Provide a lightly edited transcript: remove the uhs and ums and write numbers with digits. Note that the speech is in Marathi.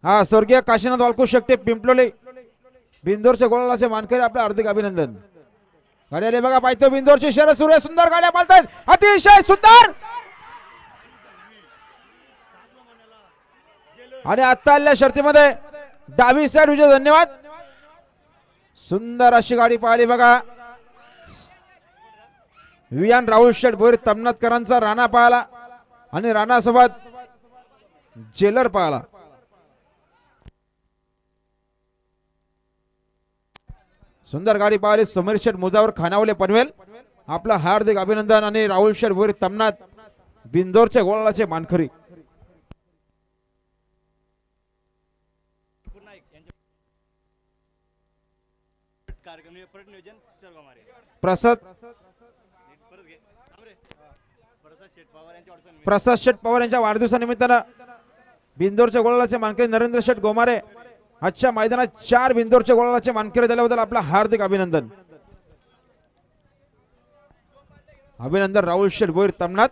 हा स्वर्गीय काशीनाथ वालकू शेट्टे पिंपलोले बिंदोरचे गोळाचे मानकरी आपलं हार्दिक अभिनंदन। गाडी आली बघा पाहिजे बिंदोरची शर्यत सुरू आहे, सुंदर गाड्या पालतात अतिशय सुंदर आणि आता आलेल्या शर्तीमध्ये डावी साइड विजय धन्यवाद। सुंदर अशी गाडी पाहिली बघा वियान राहुल शेठ भोईर तमनाथकरांचा राणा पाहिला आणि राणा सोबत जेलर पाहिला। सुंदर गाडी पाहिली समीर शेठ मुजावर खानावले पनवेल आपलं हार्दिक अभिनंदन आणि राहुल शेठ भोईर तमनाथ बिंदोरचे गोळाचे मानकरी। प्रसाद शेठ पवार यांच्या वाढदिवसानिमित्तानं बिंदोरच्या गोळाचे मानकरी नरेंद्र शेठ गोमारे आजच्या मैदानात 4 बिंदोरच्या गोळाचे मानकरी झाल्याबद्दल आपलं हार्दिक अभिनंदन। अभिनंदन राहुल शेठ भोईर तमनाथ।